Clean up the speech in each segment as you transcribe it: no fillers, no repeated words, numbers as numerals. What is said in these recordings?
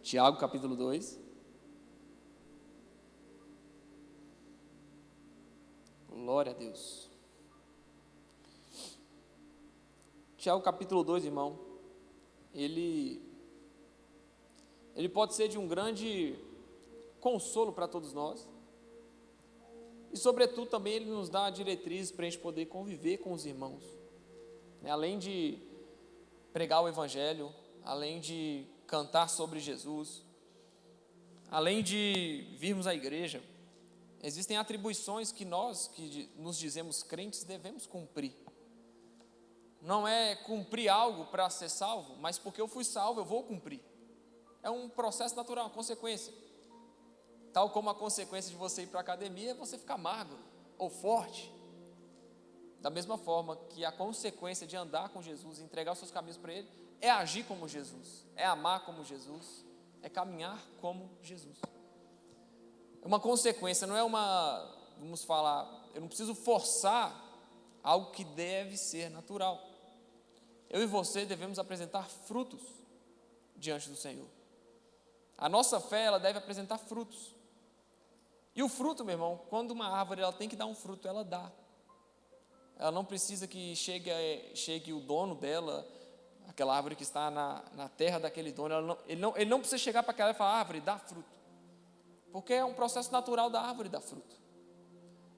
Tiago, capítulo 2. Glória a Deus. Tiago, capítulo 2, irmão, ele pode ser de um grande consolo para todos nós. E, sobretudo, também ele nos dá diretrizes para a gente poder conviver com os irmãos. Além de pregar o Evangelho, além de cantar sobre Jesus, além de virmos à igreja, existem atribuições que nós, que nos dizemos crentes, devemos cumprir. Não é cumprir algo para ser salvo, mas porque eu fui salvo, eu vou cumprir. É um processo natural, uma consequência. Tal como a consequência de você ir para a academia é você ficar magro ou forte. Da mesma forma que a consequência de andar com Jesus, entregar os seus caminhos para Ele, é agir como Jesus, é amar como Jesus, é caminhar como Jesus. É uma consequência, não é uma, vamos falar, eu não preciso forçar algo que deve ser natural. Eu e você devemos apresentar frutos diante do Senhor. A nossa fé, ela deve apresentar frutos. E o fruto, meu irmão, quando uma árvore ela tem que dar um fruto, ela dá. Ela não precisa que chegue o dono dela, aquela árvore que está na terra daquele dono, ele não precisa chegar para aquela e falar, árvore, dá fruto. Porque é um processo natural da árvore dar fruto.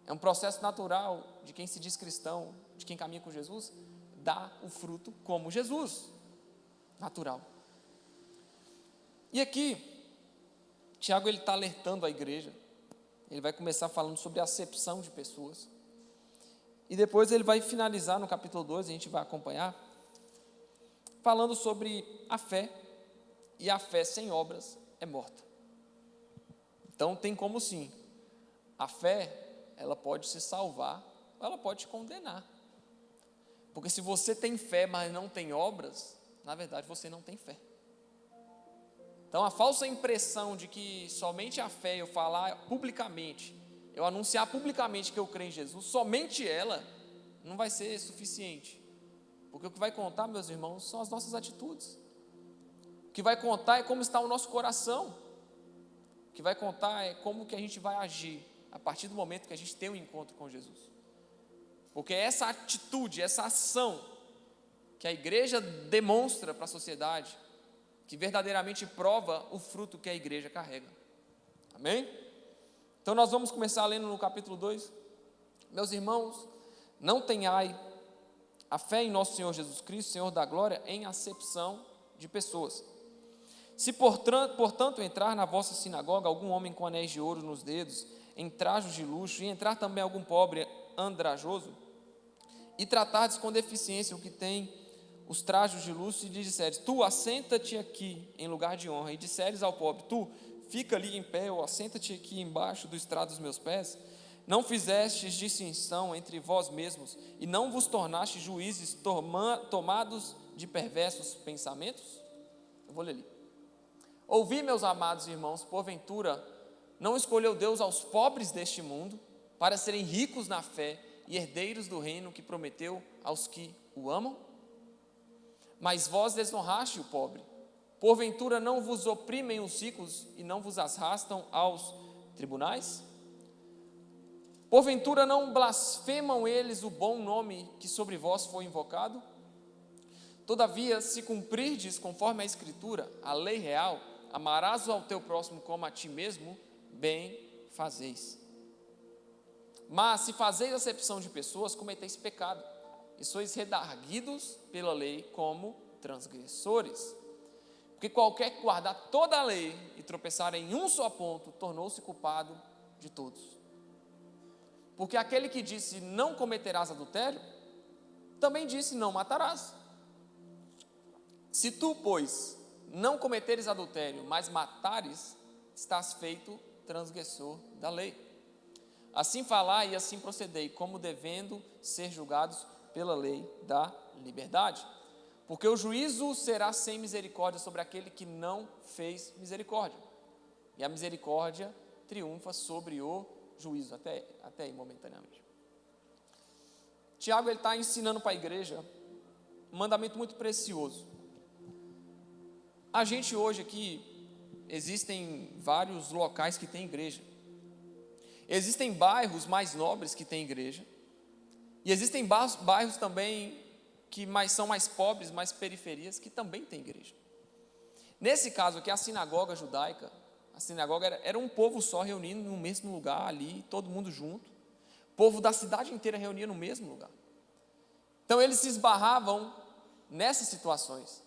É um processo natural de quem se diz cristão, de quem caminha com Jesus, dar o fruto como Jesus. Natural. E aqui, Tiago está alertando a igreja. Ele vai começar falando sobre a acepção de pessoas. E depois ele vai finalizar no capítulo 2, a gente vai acompanhar, falando sobre a fé. E a fé sem obras é morta. Então tem como sim. A fé, ela pode se salvar, ou ela pode te condenar. Porque se você tem fé, mas não tem obras, na verdade você não tem fé. Então, a falsa impressão de que somente a fé, eu falar publicamente, eu anunciar publicamente que eu creio em Jesus, somente ela, não vai ser suficiente. Porque o que vai contar, meus irmãos, são as nossas atitudes. O que vai contar é como está o nosso coração. O que vai contar é como que a gente vai agir a partir do momento que a gente tem um encontro com Jesus. Porque essa atitude, essa ação que a igreja demonstra para a sociedade, que verdadeiramente prova o fruto que a igreja carrega. Amém? Então nós vamos começar lendo no capítulo 2. Meus irmãos, não tenhai a fé em nosso Senhor Jesus Cristo, Senhor da glória, em acepção de pessoas. Se portanto entrar na vossa sinagoga algum homem com anéis de ouro nos dedos, em trajos de luxo, e entrar também algum pobre andrajoso, e tratardes com deficiência o que tem os trajos de luxo, e lhe disseres, tu assenta-te aqui em lugar de honra, e disseres ao pobre, tu fica ali em pé, ou assenta-te aqui embaixo do estrado dos meus pés, não fizestes distinção entre vós mesmos, e não vos tornastes juízes tomados de perversos pensamentos? Eu vou ler ali. Ouvi, meus amados irmãos, porventura não escolheu Deus aos pobres deste mundo, para serem ricos na fé, e herdeiros do reino que prometeu aos que o amam? Mas vós desonraste o pobre. Porventura não vos oprimem os ricos e não vos arrastam aos tribunais? Porventura não blasfemam eles o bom nome que sobre vós foi invocado? Todavia, se cumprirdes conforme a Escritura, a lei real, amarás ao teu próximo como a ti mesmo, bem fazeis. Mas se fazeis acepção de pessoas, cometeis pecado, e sois redarguidos pela lei como transgressores. Porque qualquer que guardar toda a lei e tropeçar em um só ponto, tornou-se culpado de todos. Porque aquele que disse, não cometerás adultério, também disse, não matarás. Se tu, pois, não cometeres adultério, mas matares, estás feito transgressor da lei. Assim falai e assim procedei, como devendo ser julgados pela lei da liberdade. Porque o juízo será sem misericórdia sobre aquele que não fez misericórdia. E a misericórdia triunfa sobre o juízo, até aí momentaneamente. Tiago está ensinando para a igreja um mandamento muito precioso. A gente hoje aqui, existem vários locais que tem igreja. Existem bairros mais nobres que tem igreja. E existem bairros também que são mais pobres, mais periferias, que também tem igreja. Nesse caso aqui, a sinagoga judaica, a sinagoga era um povo só reunindo no mesmo lugar ali, todo mundo junto. O povo da cidade inteira reunia no mesmo lugar. Então eles se esbarravam nessas situações,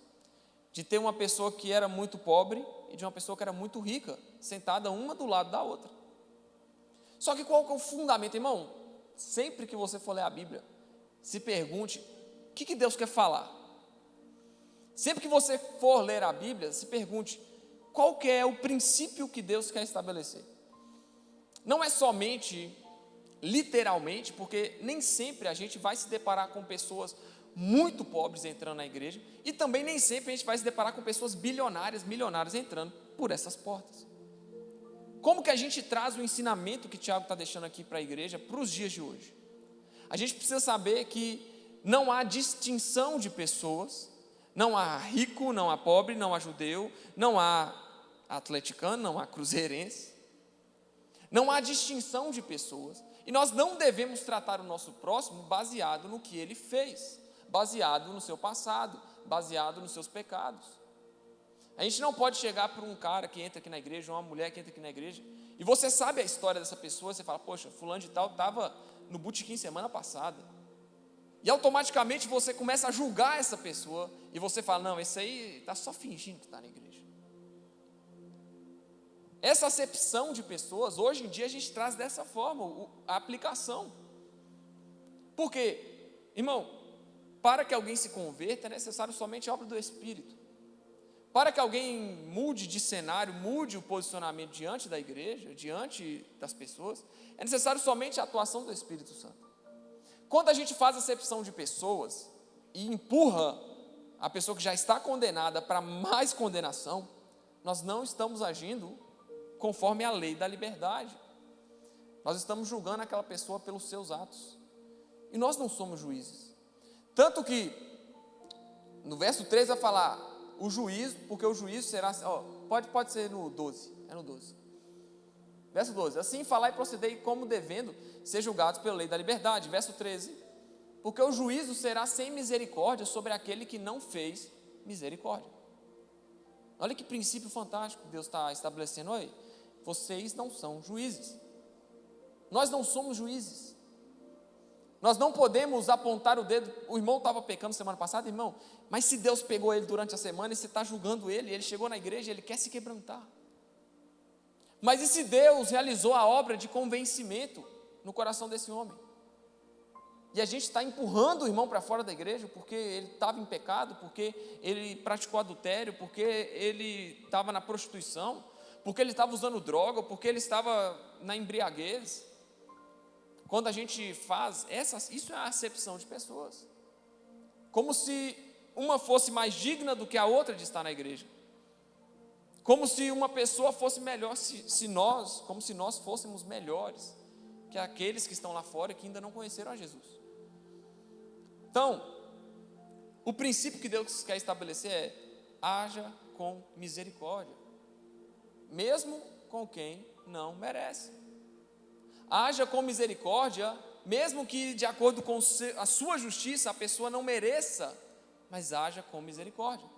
de ter uma pessoa que era muito pobre e de uma pessoa que era muito rica, sentada uma do lado da outra. Só que qual que é o fundamento, irmão? Sempre que você for ler a Bíblia, se pergunte, o que Deus quer falar? Sempre que você for ler a Bíblia, se pergunte, qual que é o princípio que Deus quer estabelecer? Não é somente, literalmente, porque nem sempre a gente vai se deparar com pessoas muito pobres entrando na igreja, e também nem sempre a gente vai se deparar com pessoas bilionárias, milionárias entrando por essas portas. Como que a gente traz o ensinamento que Tiago está deixando aqui para a igreja, para os dias de hoje? A gente precisa saber que não há distinção de pessoas, não há rico, não há pobre, não há judeu, não há atleticano, não há cruzeirense, não há distinção de pessoas, e nós não devemos tratar o nosso próximo baseado no que ele fez, baseado no seu passado, baseado nos seus pecados. A gente não pode chegar para um cara que entra aqui na igreja, ou uma mulher que entra aqui na igreja, e você sabe a história dessa pessoa, você fala, poxa, fulano de tal estava no botequim semana passada, e automaticamente você começa a julgar essa pessoa, e você fala, não, esse aí está só fingindo que está na igreja. Essa acepção de pessoas, hoje em dia a gente traz dessa forma, a aplicação. Por quê? Irmão, para que alguém se converta é necessário somente a obra do Espírito. Para que alguém mude de cenário, mude o posicionamento diante da igreja, diante das pessoas, é necessário somente a atuação do Espírito Santo. Quando a gente faz acepção de pessoas e empurra a pessoa que já está condenada para mais condenação, nós não estamos agindo conforme a lei da liberdade. Nós estamos julgando aquela pessoa pelos seus atos. E nós não somos juízes. Tanto que, no verso 3 vai falar, o juízo, porque o juízo será, pode ser no 12, é no 12. Verso 12, assim falai e procedei como devendo ser julgados pela lei da liberdade. Verso 13, porque o juízo será sem misericórdia sobre aquele que não fez misericórdia. Olha que princípio fantástico que Deus está estabelecendo aí. Vocês não são juízes. Nós não somos juízes. Nós não podemos apontar o dedo. O irmão estava pecando semana passada, irmão, mas se Deus pegou ele durante a semana e você está julgando ele chegou na igreja, ele quer se quebrantar. Mas e se Deus realizou a obra de convencimento no coração desse homem? E a gente está empurrando o irmão para fora da igreja porque ele estava em pecado, porque ele praticou adultério, porque ele estava na prostituição, porque ele estava usando droga, porque ele estava na embriaguez. Quando a gente faz isso é a acepção de pessoas, como se uma fosse mais digna do que a outra de estar na igreja, como se uma pessoa fosse melhor, como se nós fôssemos melhores que aqueles que estão lá fora e que ainda não conheceram a Jesus. Então, o princípio que Deus quer estabelecer é, haja com misericórdia, mesmo com quem não merece. Haja com misericórdia, mesmo que de acordo com a sua justiça a pessoa não mereça, mas haja com misericórdia.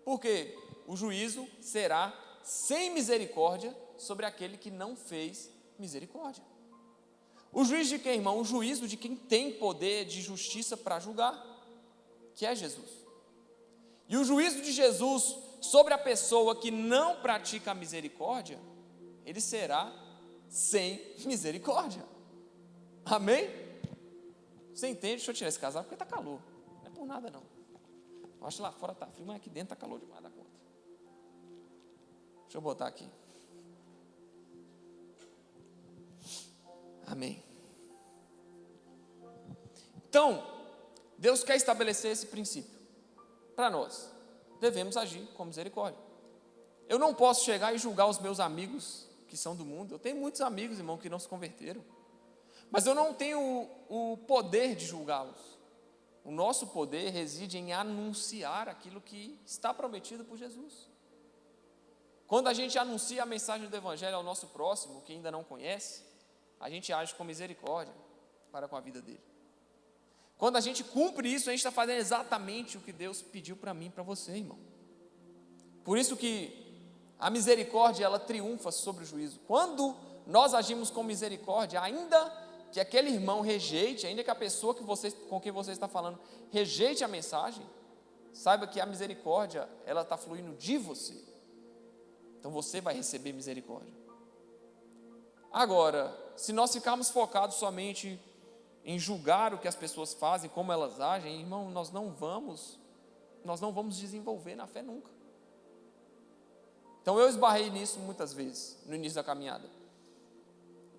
Porque o juízo será sem misericórdia sobre aquele que não fez misericórdia. O juízo de quem, irmão? O juízo de quem tem poder de justiça para julgar, que é Jesus. E o juízo de Jesus sobre a pessoa que não pratica a misericórdia, ele será sem misericórdia. Amém? Você entende? Deixa eu tirar esse casaco porque está calor. Não é por nada não. Eu acho que lá fora está frio, mas aqui dentro está calor demais da conta. Deixa eu botar aqui. Amém. Então, Deus quer estabelecer esse princípio. Para nós, devemos agir com misericórdia. Eu não posso chegar e julgar os meus amigos que são do mundo. Eu tenho muitos amigos, irmão, que não se converteram. Mas eu não tenho o poder de julgá-los. O nosso poder reside em anunciar aquilo que está prometido por Jesus. Quando a gente anuncia a mensagem do Evangelho ao nosso próximo, que ainda não conhece, a gente age com misericórdia para com a vida dele. Quando a gente cumpre isso, a gente está fazendo exatamente o que Deus pediu para mim e para você, irmão. Por isso que a misericórdia, ela triunfa sobre o juízo. Quando nós agimos com misericórdia, ainda que aquele irmão rejeite, ainda que a pessoa com quem você está falando rejeite a mensagem, saiba que a misericórdia, ela está fluindo de você. Então você vai receber misericórdia. Agora, se nós ficarmos focados somente em julgar o que as pessoas fazem, como elas agem, irmão, nós não vamos desenvolver na fé nunca. Então eu esbarrei nisso muitas vezes, no início da caminhada.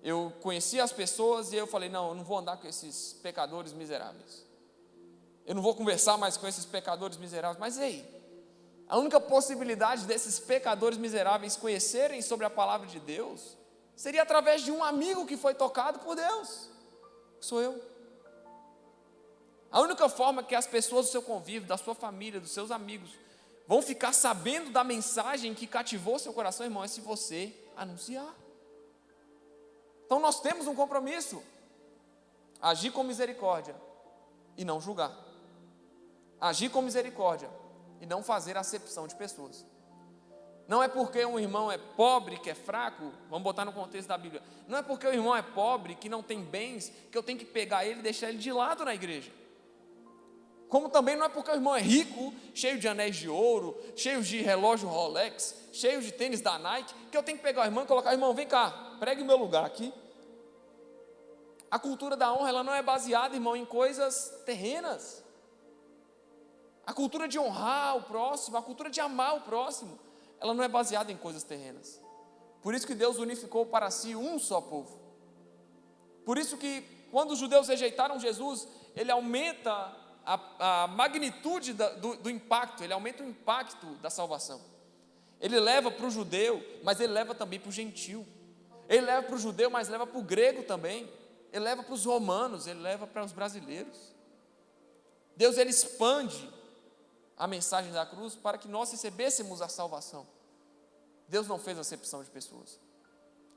Eu conhecia as pessoas e eu falei, não, eu não vou andar com esses pecadores miseráveis. Eu não vou conversar mais com esses pecadores miseráveis. Mas ei, a única possibilidade desses pecadores miseráveis conhecerem sobre a palavra de Deus seria através de um amigo que foi tocado por Deus, que sou eu. A única forma que as pessoas do seu convívio, da sua família, dos seus amigos, vão ficar sabendo da mensagem que cativou seu coração, irmão, é se você anunciar. Então nós temos um compromisso: agir com misericórdia e não julgar, agir com misericórdia e não fazer acepção de pessoas. Não é porque um irmão é pobre que é fraco, vamos botar no contexto da Bíblia, não é porque o irmão é pobre, que não tem bens, que eu tenho que pegar ele e deixar ele de lado na igreja. Como também não é porque o irmão é rico, cheio de anéis de ouro, cheio de relógio Rolex, cheio de tênis da Nike, que eu tenho que pegar o irmão e colocar: irmão, vem cá, pregue o meu lugar aqui. A cultura da honra, ela não é baseada, irmão, em coisas terrenas. A cultura de honrar o próximo, a cultura de amar o próximo, ela não é baseada em coisas terrenas. Por isso que Deus unificou para si um só povo. Por isso que quando os judeus rejeitaram Jesus, ele aumenta a magnitude do impacto, ele aumenta o impacto da salvação. Ele leva para o judeu, mas ele leva também para o gentil. Ele leva para o judeu, mas leva para o grego também. Ele leva para os romanos, ele leva para os brasileiros. Deus, ele expande a mensagem da cruz para que nós recebêssemos a salvação. Deus não fez acepção de pessoas.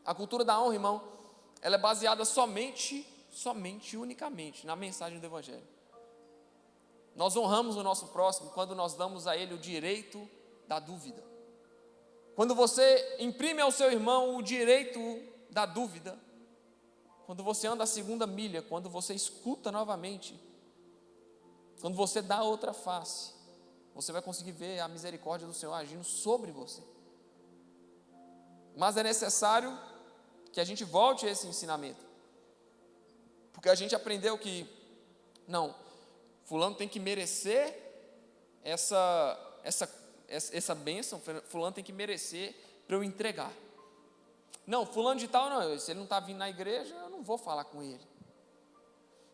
A cultura da honra, irmão, ela é baseada somente, unicamente na mensagem do Evangelho. Nós honramos o nosso próximo quando nós damos a ele o direito da dúvida. Quando você imprime ao seu irmão o direito da dúvida, quando você anda a segunda milha, quando você escuta novamente, quando você dá outra face, você vai conseguir ver a misericórdia do Senhor agindo sobre você. Mas é necessário que a gente volte a esse ensinamento, porque a gente aprendeu que, não, fulano tem que merecer essa bênção, fulano tem que merecer para eu entregar. Não, fulano de tal, não, se ele não está vindo na igreja, eu não vou falar com ele.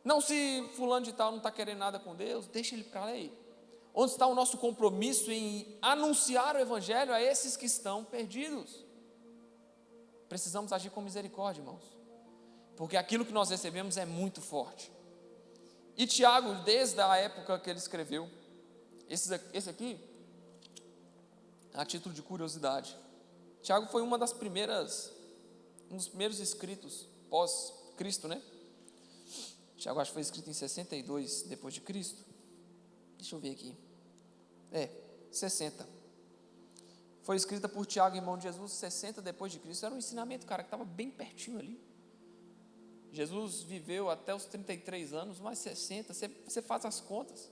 Não, se fulano de tal não está querendo nada com Deus, deixa ele para lá aí. Onde está o nosso compromisso em anunciar o Evangelho a esses que estão perdidos? Precisamos agir com misericórdia, irmãos, porque aquilo que nós recebemos é muito forte. E Tiago, desde a época que ele escreveu, esse aqui, a título de curiosidade, Tiago foi um dos primeiros escritos pós-Cristo, né? Tiago acho que foi escrito em 62 depois de Cristo. Deixa eu ver aqui. 60. Foi escrita por Tiago, irmão de Jesus, 60 depois de Cristo. Era um ensinamento, cara, que estava bem pertinho ali. Jesus viveu até os 33 anos, mais 60, você faz as contas.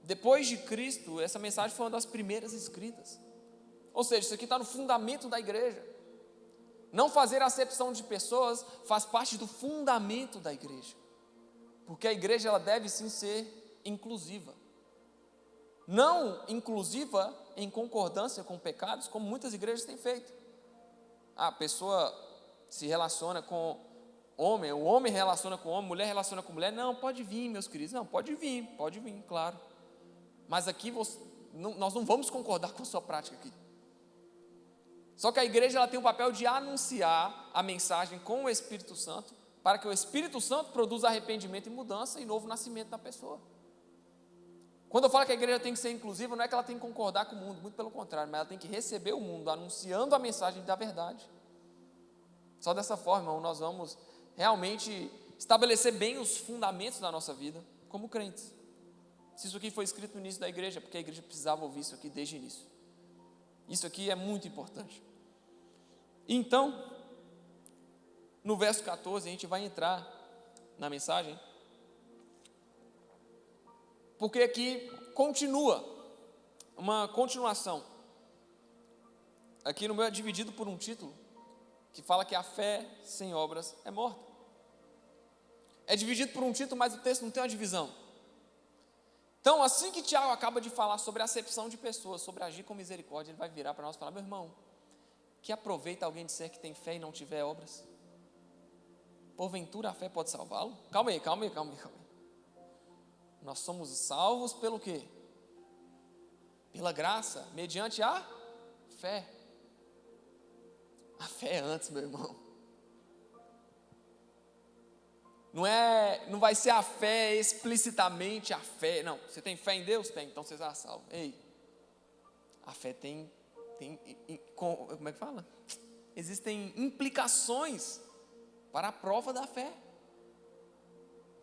Depois de Cristo, essa mensagem foi uma das primeiras escritas. Ou seja, isso aqui está no fundamento da igreja. Não fazer acepção de pessoas faz parte do fundamento da igreja. Porque a igreja, ela deve sim ser inclusiva. Não inclusiva em concordância com pecados, como muitas igrejas têm feito. A pessoa se relaciona com homem, o homem relaciona com homem, mulher relaciona com mulher. Não, pode vir, meus queridos. Não, pode vir, claro. Mas aqui nós não vamos concordar com a sua prática aqui. Só que a igreja, ela tem o papel de anunciar a mensagem com o Espírito Santo, para que o Espírito Santo produza arrependimento e mudança e novo nascimento na pessoa. Quando eu falo que a igreja tem que ser inclusiva, não é que ela tem que concordar com o mundo, muito pelo contrário, mas ela tem que receber o mundo, anunciando a mensagem da verdade. Só dessa forma, irmão, nós vamos realmente estabelecer bem os fundamentos da nossa vida como crentes. Se isso aqui foi escrito no início da igreja, porque a igreja precisava ouvir isso aqui desde o início. Isso aqui é muito importante. Então, no verso 14, a gente vai entrar na mensagem, porque aqui continua, uma continuação. Aqui no meu é dividido por um título, que fala que a fé sem obras é morta. É dividido por um título, mas o texto não tem uma divisão. Então, assim que Tiago acaba de falar sobre a acepção de pessoas, sobre agir com misericórdia, ele vai virar para nós e falar: meu irmão, que aproveita alguém dizer que tem fé e não tiver obras? Porventura a fé pode salvá-lo? Calma aí. Nós somos salvos pelo quê? Pela graça, mediante a fé. A fé é antes, meu irmão. Não vai ser a fé explicitamente a fé. Não, você tem fé em Deus? Tem, então você está salvo. Ei, a fé tem, como é que fala? Existem implicações para a prova da fé.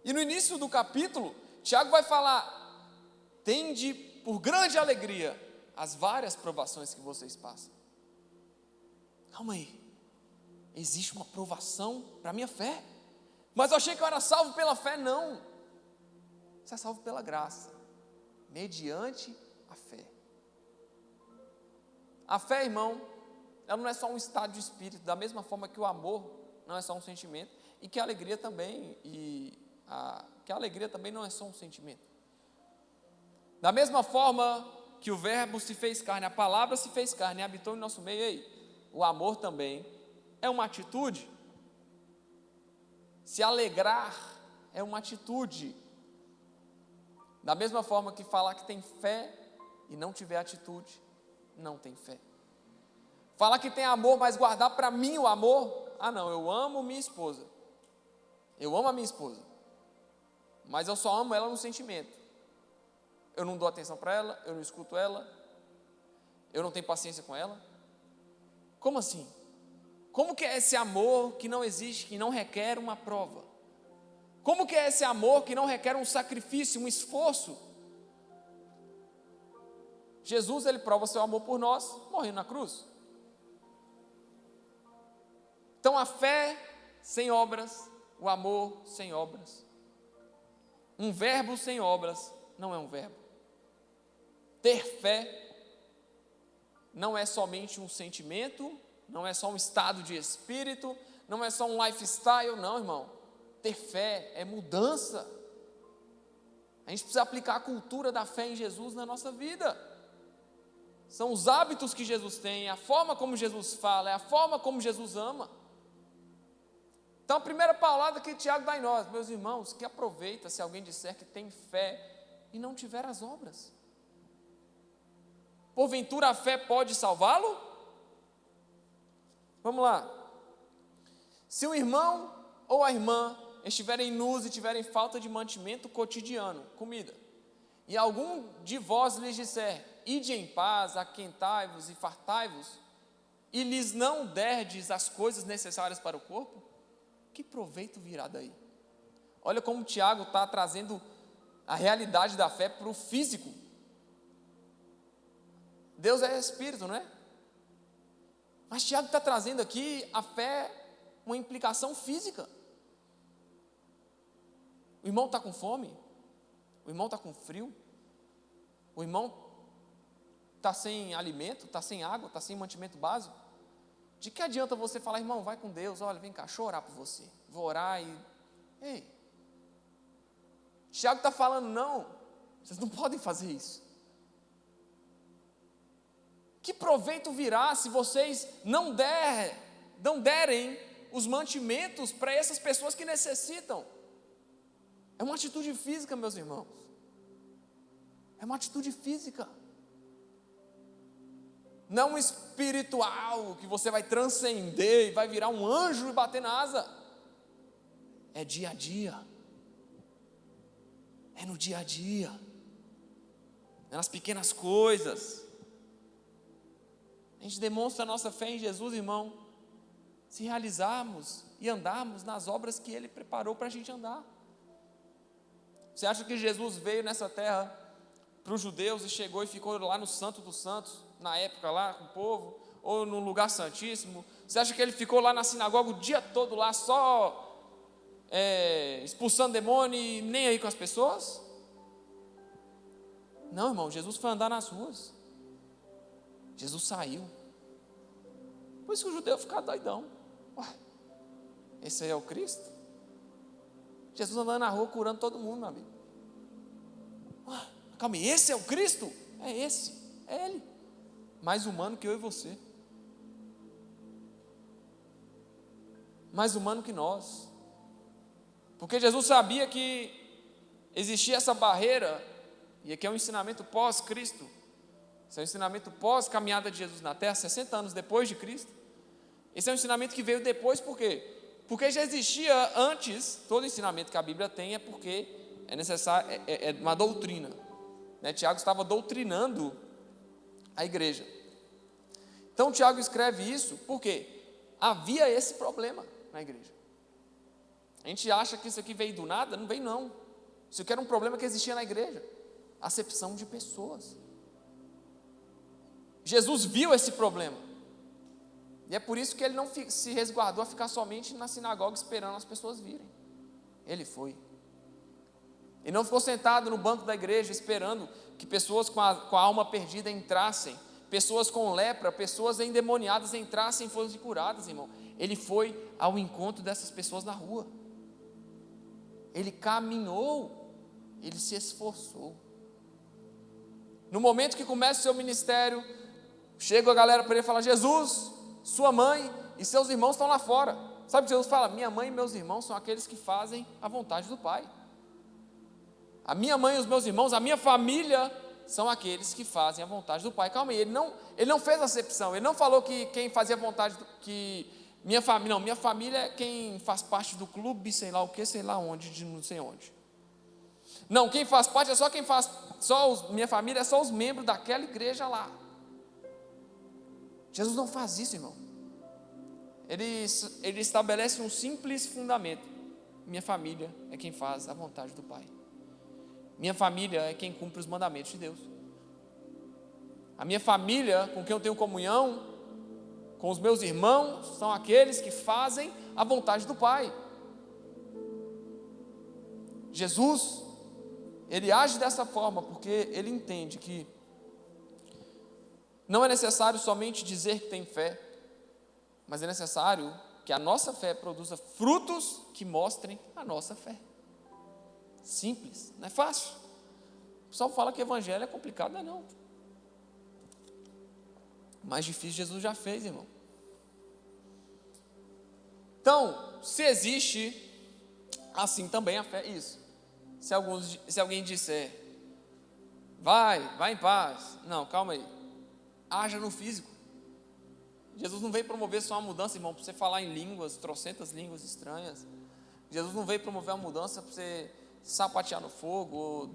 E no início do capítulo, Tiago vai falar: tende por grande alegria as várias provações que vocês passam. Calma aí, existe uma provação para a minha fé? Mas eu achei que eu era salvo pela fé. Não, você é salvo pela graça, mediante a fé. A fé, irmão, ela não é só um estado de espírito, da mesma forma que o amor não é só um sentimento, e que a alegria também, que a alegria também não é só um sentimento. Da mesma forma que o verbo se fez carne, a palavra se fez carne e habitou em nosso meio, o amor também é uma atitude. Se alegrar é uma atitude. Da mesma forma que falar que tem fé e não tiver atitude, não tem fé. Falar que tem amor, mas guardar para mim o amor, não, eu amo minha esposa, eu amo a minha esposa, mas eu só amo ela no sentimento. Eu não dou atenção para ela, eu não escuto ela, eu não tenho paciência com ela. Como assim? Como que é esse amor que não existe, que não requer uma prova? Como que é esse amor que não requer um sacrifício, um esforço? Jesus, ele prova seu amor por nós, morrendo na cruz. Então a fé sem obras, o amor sem obras. Um verbo sem obras não é um verbo. Ter fé não é somente um sentimento, não é só um estado de espírito, não é só um lifestyle, não, irmão. Ter fé é mudança. A gente precisa aplicar a cultura da fé em Jesus na nossa vida. São os hábitos que Jesus tem, a forma como Jesus fala, é a forma como Jesus ama. Então a primeira palavra que Tiago dá em nós: meus irmãos, que aproveita se alguém disser que tem fé e não tiver as obras. Porventura a fé pode salvá-lo? Vamos lá. Se o irmão ou a irmã estiverem nus e tiverem falta de mantimento cotidiano, comida, e algum de vós lhes disser: ide em paz, aquentai-vos e fartai-vos, e lhes não derdes as coisas necessárias para o corpo, que proveito virá daí? Olha como Tiago está trazendo a realidade da fé para o físico. Deus é espírito, não é? Mas Tiago está trazendo aqui a fé, uma implicação física. O irmão está com fome, o irmão está com frio, o irmão está sem alimento, está sem água, está sem mantimento básico. De que adianta você falar: irmão, vai com Deus, olha, vem cá, deixa eu orar por você, vou orar e... Ei, Tiago está falando: não, vocês não podem fazer isso. Que proveito virá se vocês não derem os mantimentos para essas pessoas que necessitam? É uma atitude física, meus irmãos. É uma atitude física. Não espiritual, que você vai transcender e vai virar um anjo e bater na asa. É dia a dia. É no dia a dia. nas pequenas coisas. A gente demonstra a nossa fé em Jesus, irmão, se realizarmos e andarmos nas obras que Ele preparou para a gente andar. Você acha que Jesus veio nessa terra para os judeus e chegou e ficou lá no Santo dos Santos, na época lá com o povo, ou no lugar santíssimo? Você acha que Ele ficou lá na sinagoga o dia todo lá só expulsando demônio e nem aí com as pessoas? Não, irmão, Jesus foi andar nas ruas. Jesus saiu. Por isso que o judeu fica doidão. Ué, esse aí é o Cristo? Jesus andando na rua curando todo mundo, meu amigo. Ué, calma aí, esse é o Cristo? É esse, é Ele. Mais humano que eu e você. Mais humano que nós. Porque Jesus sabia que existia essa barreira, e aqui é um ensinamento pós-Cristo. Esse é um ensinamento pós-caminhada de Jesus na terra, 60 anos depois de Cristo. Esse é um ensinamento que veio depois, por quê? Porque já existia antes, todo ensinamento que a Bíblia tem é porque é necessário, é uma doutrina, né? Tiago estava doutrinando a igreja. Então Tiago escreve isso porque havia esse problema na igreja. A gente acha que isso aqui veio do nada, não veio não. Isso aqui era um problema que existia na igreja, acepção de pessoas. Jesus viu esse problema, e é por isso que ele não se resguardou a ficar somente na sinagoga esperando as pessoas virem. Ele foi. Ele não ficou sentado no banco da igreja esperando que pessoas com a alma perdida entrassem, pessoas com lepra, pessoas endemoniadas entrassem e fossem curadas, irmão. Ele foi ao encontro dessas pessoas na rua. Ele caminhou, ele se esforçou. No momento que começa o seu ministério, chega a galera para ele e fala: Jesus, sua mãe e seus irmãos estão lá fora. Sabe o que Jesus fala? Minha mãe e meus irmãos são aqueles que fazem a vontade do Pai. A minha mãe e os meus irmãos, a minha família, são aqueles que fazem a vontade do Pai. Calma aí, ele não fez acepção, ele não falou que quem fazia a vontade, minha família é quem faz parte do clube, sei lá o que, sei lá onde, de não sei onde. Não, quem faz parte é só quem faz, minha família é só os membros daquela igreja lá. Jesus não faz isso, irmão. Ele estabelece um simples fundamento: minha família é quem faz a vontade do Pai. Minha família é quem cumpre os mandamentos de Deus. A minha família, com quem eu tenho comunhão, com os meus irmãos, são aqueles que fazem a vontade do Pai. Jesus, ele age dessa forma porque ele entende que não é necessário somente dizer que tem fé, mas é necessário que a nossa fé produza frutos que mostrem a nossa fé. Simples, não é fácil. O pessoal fala que o evangelho é complicado, não é não. O mais difícil Jesus já fez, irmão. Então, se existe assim também a fé, isso. Se alguém disser, vai em paz. Não, calma aí. Haja no físico. Jesus não veio promover só uma mudança, irmão, para você falar em línguas, trocentas línguas estranhas. Jesus não veio promover uma mudança para você sapatear no fogo, ou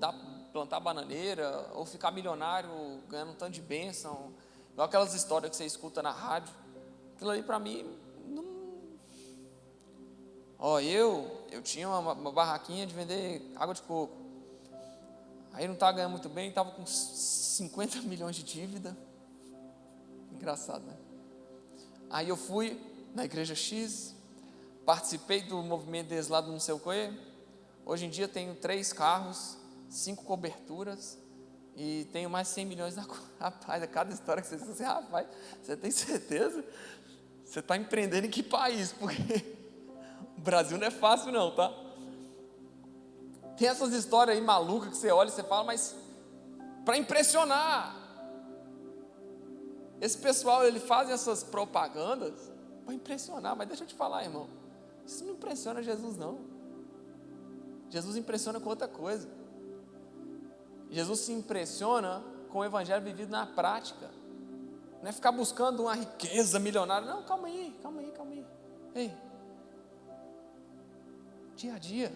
plantar bananeira, ou ficar milionário ganhando um tanto de bênção, igual aquelas histórias que você escuta na rádio. Aquilo ali para mim não... Eu tinha uma barraquinha de vender água de coco. Aí não estava ganhando muito bem, estava com 50 milhões de dívida. Engraçado, né? Aí eu fui na igreja X, participei do movimento deles lá do não sei o quê. Hoje em dia tenho 3 carros, 5 coberturas e tenho mais de 100 milhões na conta. Rapaz, a cada história que você diz assim, rapaz, você tem certeza? Você está empreendendo em que país? Porque o Brasil não é fácil não, tá? Tem essas histórias aí malucas que você olha e você fala, mas para impressionar. Esse pessoal, ele faz essas propagandas para impressionar, mas deixa eu te falar, irmão, isso não impressiona Jesus não. Jesus impressiona com outra coisa. Jesus se impressiona com o evangelho vivido na prática. Não é ficar buscando uma riqueza milionária. Não, calma aí. Ei, dia a dia.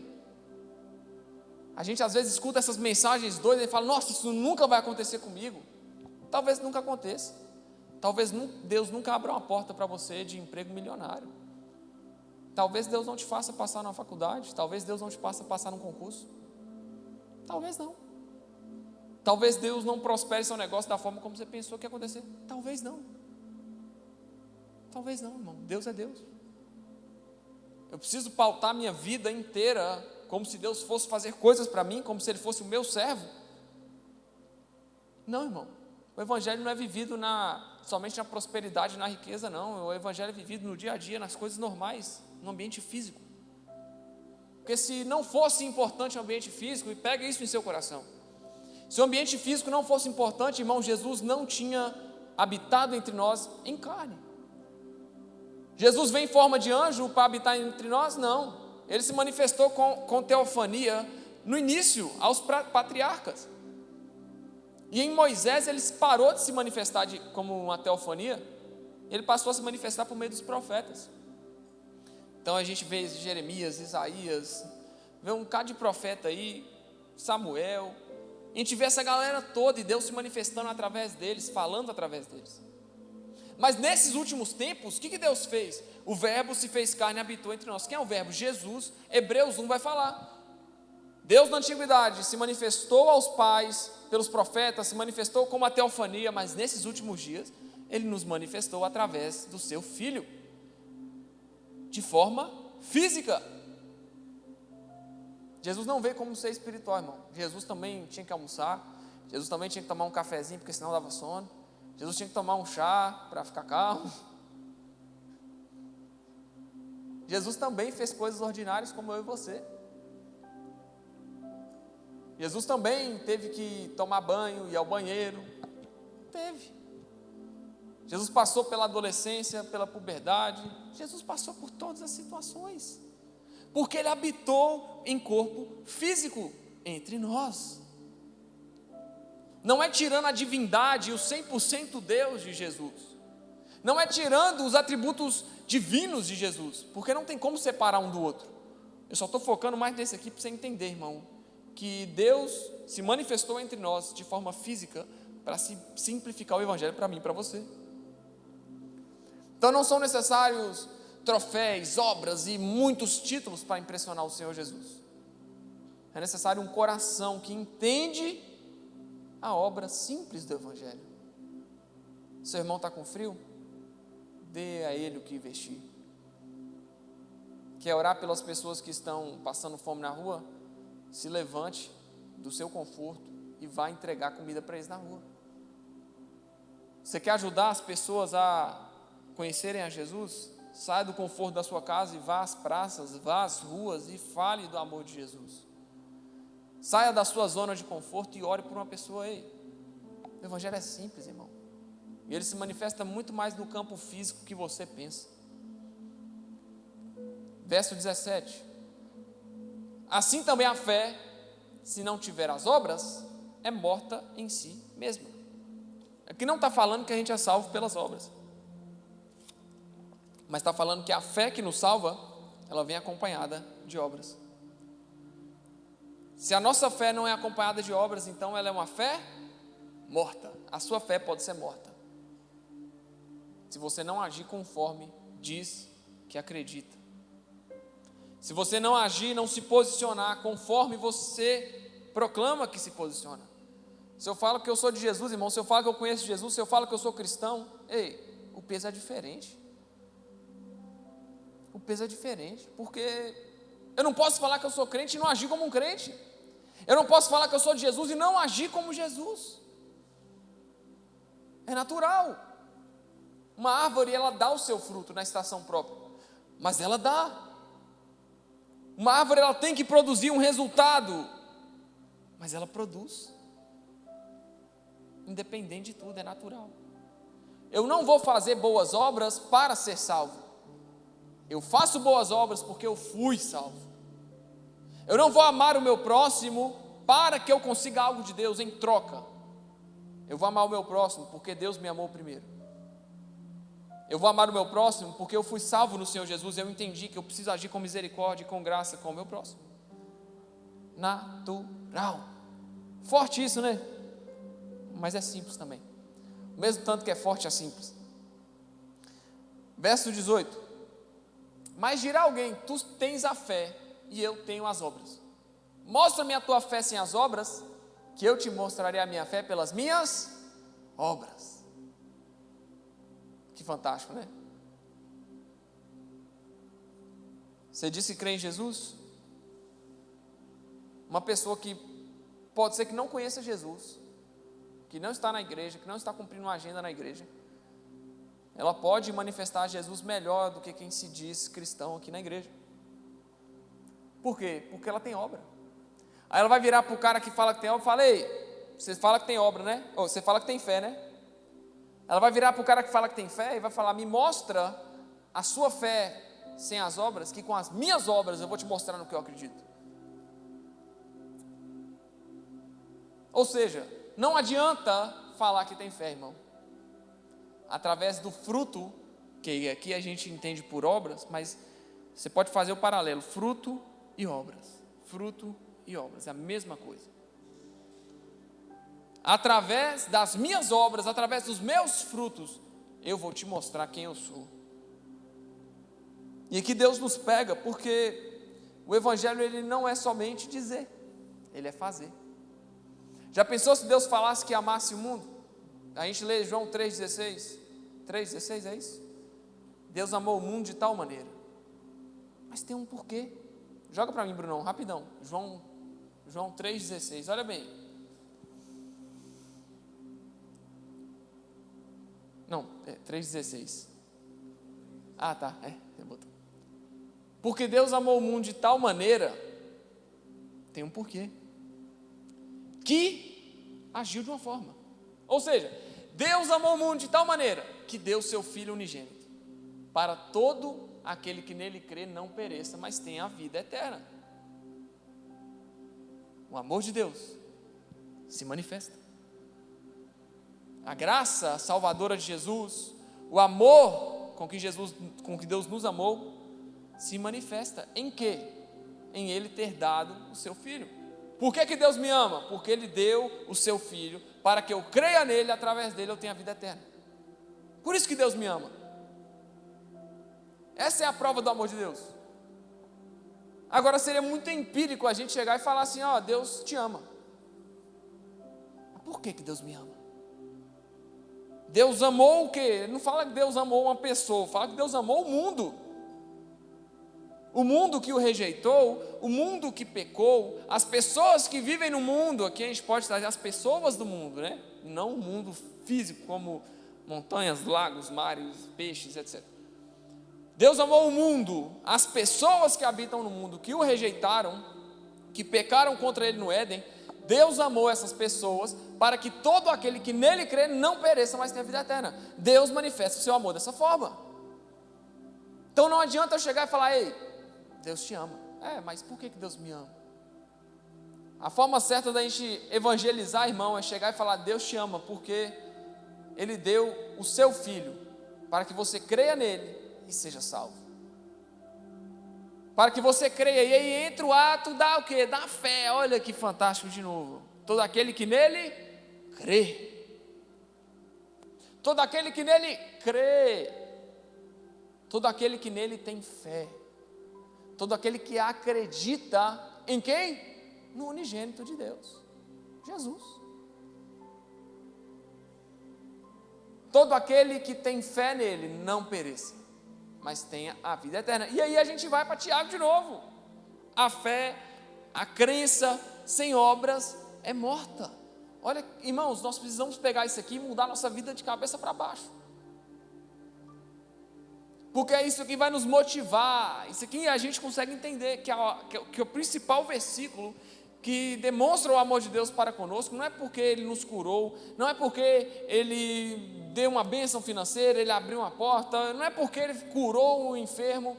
A gente às vezes escuta essas mensagens doidas e fala, nossa, isso nunca vai acontecer comigo. Talvez nunca aconteça. Talvez Deus nunca abra uma porta para você de emprego milionário. Talvez Deus não te faça passar na faculdade. Talvez Deus não te faça passar num concurso. Talvez não. Talvez Deus não prospere seu negócio da forma como você pensou que ia acontecer. Talvez não. Talvez não, irmão. Deus é Deus. Eu preciso pautar minha vida inteira como se Deus fosse fazer coisas para mim, como se Ele fosse o meu servo. Não, irmão. O Evangelho não é vivido somente na prosperidade, na riqueza, não. O Evangelho é vivido no dia a dia, nas coisas normais, no ambiente físico. Porque se não fosse importante o ambiente físico, e pega isso em seu coração. Se o ambiente físico não fosse importante, irmão, Jesus não tinha habitado entre nós em carne. Jesus veio em forma de anjo para habitar entre nós? Não. Ele se manifestou com teofania no início, aos patriarcas. E em Moisés ele parou de se manifestar como uma teofania, ele passou a se manifestar por meio dos profetas. Então a gente vê Jeremias, Isaías, vê um bocado de profeta aí, Samuel, a gente vê essa galera toda e Deus se manifestando através deles, falando através deles. Mas nesses últimos tempos, o que Deus fez? O verbo se fez carne e habitou entre nós. Quem é o verbo? Jesus. Hebreus 1 vai falar. Deus na antiguidade se manifestou aos pais, pelos profetas, se manifestou como a teofania, mas nesses últimos dias, Ele nos manifestou através do seu Filho, de forma física. Jesus não veio como ser espiritual, irmão. Jesus também tinha que almoçar, Jesus também tinha que tomar um cafezinho, porque senão dava sono. Jesus tinha que tomar um chá para ficar calmo. Jesus também fez coisas ordinárias como eu e você. Jesus também teve que tomar banho, ir ao banheiro. Teve. Jesus passou pela adolescência, pela puberdade. Jesus passou por todas as situações. Porque Ele habitou em corpo físico entre nós. Não é tirando a divindade e o 100% Deus de Jesus. Não é tirando os atributos divinos de Jesus. Porque não tem como separar um do outro. Eu só estou focando mais nesse aqui para você entender, irmão. Que Deus se manifestou entre nós de forma física para simplificar o Evangelho para mim e para você. Então não são necessários troféus, obras e muitos títulos para impressionar o Senhor Jesus. É necessário um coração que entende a obra simples do Evangelho. Seu irmão está com frio? Dê a ele o que vestir. Quer orar pelas pessoas que estão passando fome na rua? Se levante do seu conforto e vá entregar comida para eles na rua. Você quer ajudar as pessoas a conhecerem a Jesus? Saia do conforto da sua casa e vá às praças, vá às ruas e fale do amor de Jesus. Saia da sua zona de conforto e ore por uma pessoa. Ei, o Evangelho é simples, irmão. E ele se manifesta muito mais no campo físico que você pensa. Verso 17. Assim também a fé, se não tiver as obras, é morta em si mesma. Aqui não está falando que a gente é salvo pelas obras. Mas está falando que a fé que nos salva, ela vem acompanhada de obras. Se a nossa fé não é acompanhada de obras, então ela é uma fé morta. A sua fé pode ser morta. Se você não agir conforme diz que acredita. Se você não agir, não se posicionar conforme você proclama que se posiciona. Se eu falo que eu sou de Jesus, irmão, se eu falo que eu conheço Jesus, se eu falo que eu sou cristão, ei, o peso é diferente. O peso é diferente, porque eu não posso falar que eu sou crente e não agir como um crente. Eu não posso falar que eu sou de Jesus e não agir como Jesus. É natural. Uma árvore, ela dá o seu fruto na estação própria, mas ela dá. Uma árvore, ela tem que produzir um resultado, mas ela produz. Independente de tudo, é natural. Eu não vou fazer boas obras para ser salvo. Eu faço boas obras porque eu fui salvo. Eu não vou amar o meu próximo para que eu consiga algo de Deus em troca. Eu vou amar o meu próximo porque Deus me amou primeiro. Eu vou amar o meu próximo porque eu fui salvo no Senhor Jesus. Eu entendi que eu preciso agir com misericórdia e com graça com o meu próximo. Sobrenatural. Forte isso, né? Mas é simples também. O mesmo tanto que é forte, é simples. Verso 18. Mas dirá alguém: tu tens a fé e eu tenho as obras. Mostra-me a tua fé sem as obras, que eu te mostrarei a minha fé pelas minhas obras. Que fantástico, né? Você disse que crê em Jesus? Uma pessoa que pode ser que não conheça Jesus, que não está na igreja, que não está cumprindo uma agenda na igreja, ela pode manifestar Jesus melhor do que quem se diz cristão aqui na igreja. Por quê? Porque ela tem obra. Aí ela vai virar para o cara que fala que tem obra e fala: ei, você fala que tem obra, né? Ou você fala que tem fé, né? Ela vai virar para o cara que fala que tem fé e vai falar: me mostra a sua fé sem as obras, que com as minhas obras eu vou te mostrar no que eu acredito. Ou seja, não adianta falar que tem fé, irmão. Através do fruto, que aqui a gente entende por obras, mas você pode fazer o paralelo: fruto e obras. Fruto e obras, é a mesma coisa. Através das minhas obras, através dos meus frutos, eu vou te mostrar quem eu sou. E aqui Deus nos pega, porque o Evangelho ele não é somente dizer, ele é fazer. Já pensou se Deus falasse que amasse o mundo? A gente lê João 3,16. 3,16 é isso? Deus amou o mundo de tal maneira. Mas tem um porquê. Joga para mim, Brunão, rapidão. João 3,16, olha bem. Não, 3,16. Ah, tá, você botou. Porque Deus amou o mundo de tal maneira, tem um porquê, que agiu de uma forma. Ou seja, Deus amou o mundo de tal maneira, que deu seu Filho unigênito, para todo aquele que nele crê não pereça, mas tenha a vida eterna. O amor de Deus se manifesta. A graça salvadora de Jesus, o amor com que Deus nos amou, se manifesta em quê? Em Ele ter dado o seu Filho. Por que Deus me ama? Porque Ele deu o seu Filho, para que eu creia nele, através dele eu tenha a vida eterna. Por isso que Deus me ama. Essa é a prova do amor de Deus. Agora seria muito empírico a gente chegar e falar assim: ó, Deus te ama. Por que Deus me ama? Deus amou o quê? Ele não fala que Deus amou uma pessoa, fala que Deus amou o mundo. O mundo que o rejeitou, o mundo que pecou, as pessoas que vivem no mundo. Aqui a gente pode trazer as pessoas do mundo, né? Não o mundo físico, como montanhas, lagos, mares, peixes, etc. Deus amou o mundo, as pessoas que habitam no mundo, que o rejeitaram, que pecaram contra ele no Éden. Deus amou essas pessoas para que todo aquele que nele crê não pereça, mas tenha vida eterna. Deus manifesta o seu amor dessa forma. Então não adianta eu chegar e falar: ei, Deus te ama. Mas por que Deus me ama? A forma certa da gente evangelizar, irmão, é chegar e falar: Deus te ama, porque Ele deu o seu Filho, para que você creia nele e seja salvo. Para que você creia, e aí entra o ato da o quê? Da fé. Olha que fantástico de novo. Todo aquele que nele crê. Todo aquele que nele crê. Todo aquele que nele tem fé. Todo aquele que acredita em quem? No unigênito de Deus, Jesus. Todo aquele que tem fé nele não pereça, mas tenha a vida eterna. E aí a gente vai para Tiago de novo. A fé, a crença sem obras é morta. Olha, irmãos, nós precisamos pegar isso aqui e mudar nossa vida de cabeça para baixo. Porque é isso que vai nos motivar. Isso aqui a gente consegue entender que o principal versículo que demonstra o amor de Deus para conosco não é porque Ele nos curou, não é porque Ele deu uma bênção financeira, Ele abriu uma porta, não é porque Ele curou o enfermo.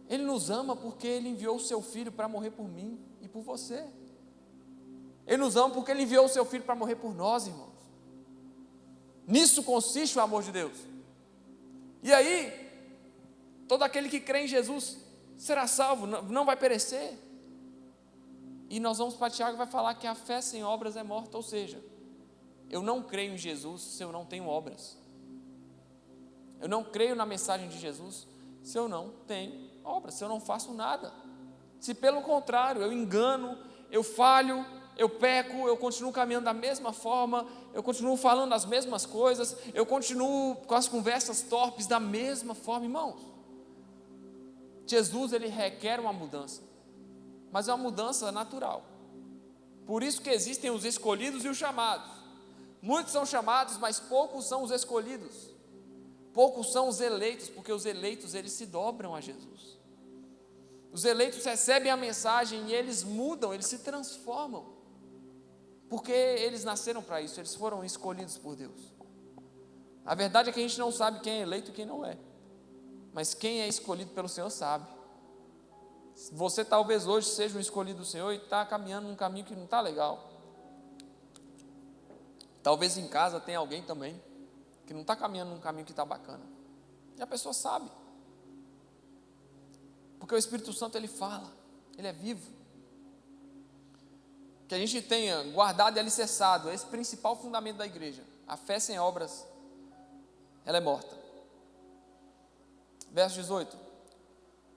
Ele nos ama porque Ele enviou o seu Filho para morrer por mim e por você. Ele nos ama porque Ele enviou o seu Filho para morrer por nós, irmãos. Nisso consiste o amor de Deus. E aí, todo aquele que crê em Jesus será salvo, não vai perecer. E nós vamos para Tiago e vai falar que a fé sem obras é morta, ou seja, eu não creio em Jesus se eu não tenho obras. Eu não creio na mensagem de Jesus se eu não tenho obras, se eu não faço nada. Se pelo contrário, eu engano, eu falho, eu peco, eu continuo caminhando da mesma forma, eu continuo falando as mesmas coisas, eu continuo com as conversas torpes da mesma forma, irmãos. Jesus, ele requer uma mudança, mas é uma mudança natural. Por isso que existem os escolhidos e os chamados. Muitos são chamados, mas poucos são os escolhidos. Poucos são os eleitos, porque os eleitos, eles se dobram a Jesus. Os eleitos recebem a mensagem e eles mudam, eles se transformam, porque eles nasceram para isso, eles foram escolhidos por Deus. A verdade é que a gente não sabe quem é eleito e quem não é, mas quem é escolhido pelo Senhor sabe. Você talvez hoje seja um escolhido do Senhor e está caminhando num caminho que não está legal. Talvez em casa tenha alguém também que não está caminhando num caminho que está bacana, e a pessoa sabe, porque o Espírito Santo, ele fala, ele é vivo. Que a gente tenha guardado e alicerçado esse principal fundamento da igreja: a fé sem obras, ela é morta. Verso 18: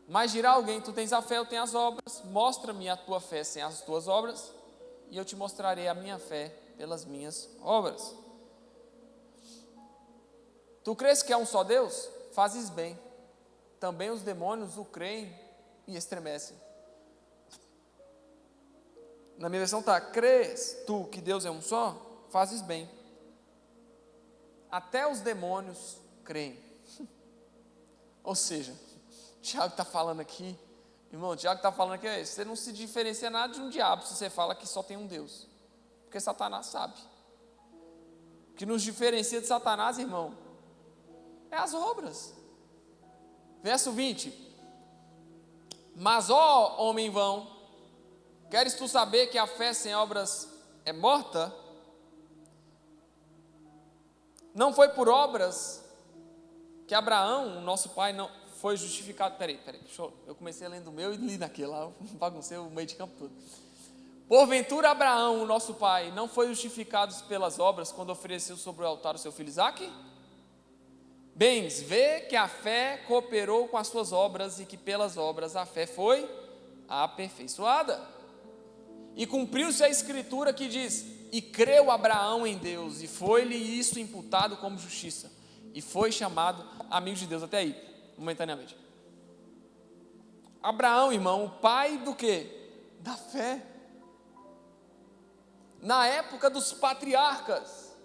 mas dirá alguém, tu tens a fé, eu tenho as obras, mostra-me a tua fé sem as tuas obras, e eu te mostrarei a minha fé pelas minhas obras. Tu crês que há um só Deus? Fazes bem. Também os demônios o creem e estremecem. Na minha versão está: crês tu que Deus é um só? Fazes bem. Até os demônios creem. Ou seja, Tiago está falando aqui, irmão, Tiago está falando aqui, você não se diferencia nada de um diabo se você fala que só tem um Deus, porque Satanás sabe. O que nos diferencia de Satanás, irmão, é as obras. Verso 20: mas ó homem vão, queres tu saber que a fé sem obras é morta? Não foi por obras que Abraão, o nosso pai, não foi justificado. Peraí, eu comecei lendo o meu e li naquele lá, eu baguncei o meio de campo todo. Porventura Abraão, o nosso pai, não foi justificado pelas obras quando ofereceu sobre o altar o seu filho Isaque? Bens, vê que a fé cooperou com as suas obras e que pelas obras a fé foi aperfeiçoada. E cumpriu-se a escritura que diz: e creu Abraão em Deus, e foi-lhe isso imputado como justiça, e foi chamado amigo de Deus. Até aí, momentaneamente. Abraão, irmão, o pai do quê? Da fé. Na época dos patriarcas,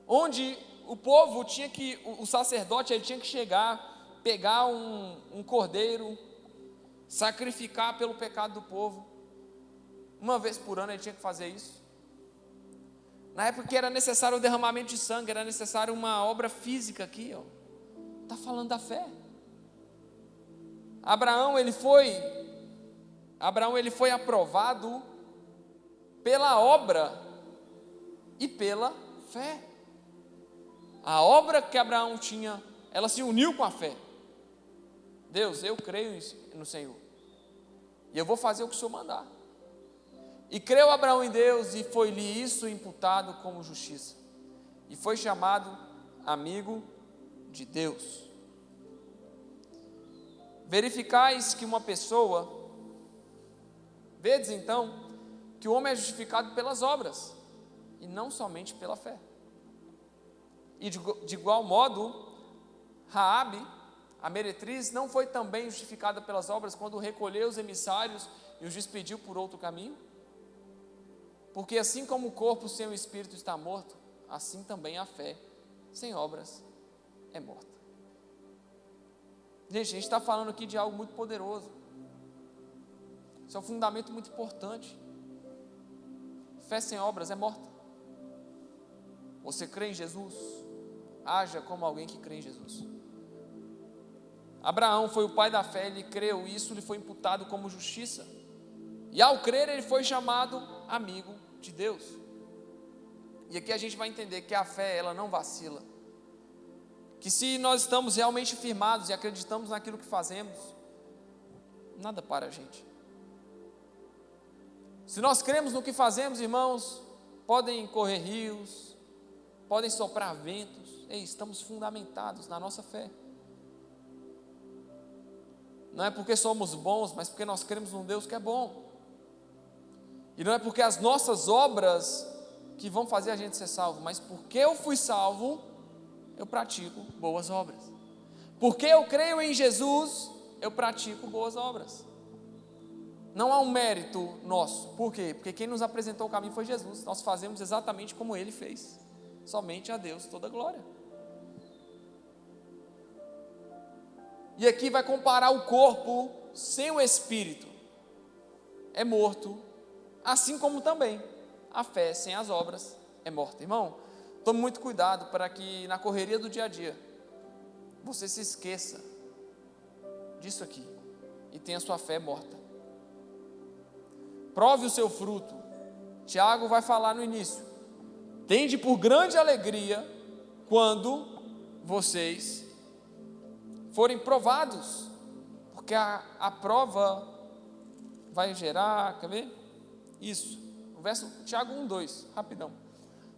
onde o povo tinha que, o sacerdote, ele tinha que chegar, pegar um cordeiro, sacrificar pelo pecado do povo. Uma vez por ano ele tinha que fazer isso. Na época que era necessário o derramamento de sangue, era necessário uma obra física aqui, ó. Está falando da fé. Abraão ele foi aprovado pela obra e pela fé. A obra que Abraão tinha, ela se uniu com a fé. Deus, eu creio no Senhor, e eu vou fazer o que o Senhor mandar. E creu Abraão em Deus, e foi-lhe isso imputado como justiça, e foi chamado amigo de Deus. Verificais que uma pessoa, vedes então, que o homem é justificado pelas obras, e não somente pela fé. E de igual modo, Raabe, a meretriz, não foi também justificada pelas obras quando recolheu os emissários e os despediu por outro caminho? Porque assim como o corpo sem o espírito está morto, assim também a fé sem obras é morta. Gente, a gente está falando aqui de algo muito poderoso. Isso é um fundamento muito importante. Fé sem obras é morta. Você crê em Jesus? Haja como alguém que crê em Jesus. Abraão foi o pai da fé, ele creu, e isso lhe foi imputado como justiça. E ao crer, ele foi chamado amigo de Deus. E aqui a gente vai entender que a fé, ela não vacila. Que se nós estamos realmente firmados e acreditamos naquilo que fazemos, nada para a gente. Se nós cremos no que fazemos, irmãos, podem correr rios, podem soprar ventos, estamos fundamentados na nossa fé. Não é porque somos bons, mas porque nós cremos num Deus que é bom. E não é porque as nossas obras que vão fazer a gente ser salvo, mas porque eu fui salvo, eu pratico boas obras. Porque eu creio em Jesus, eu pratico boas obras. Não há um mérito nosso. Por quê? Porque quem nos apresentou o caminho foi Jesus. Nós fazemos exatamente como Ele fez. Somente a Deus toda a glória. E aqui vai comparar o corpo sem o espírito. É morto, assim como também a fé sem as obras é morta. Irmão, tome muito cuidado para que na correria do dia a dia você se esqueça disso aqui e tenha sua fé morta. Prove o seu fruto. Tiago vai falar no início: tende por grande alegria quando vocês forem provados, porque a prova vai gerar, quer ver? Isso, o verso Tiago 1:2, rapidão,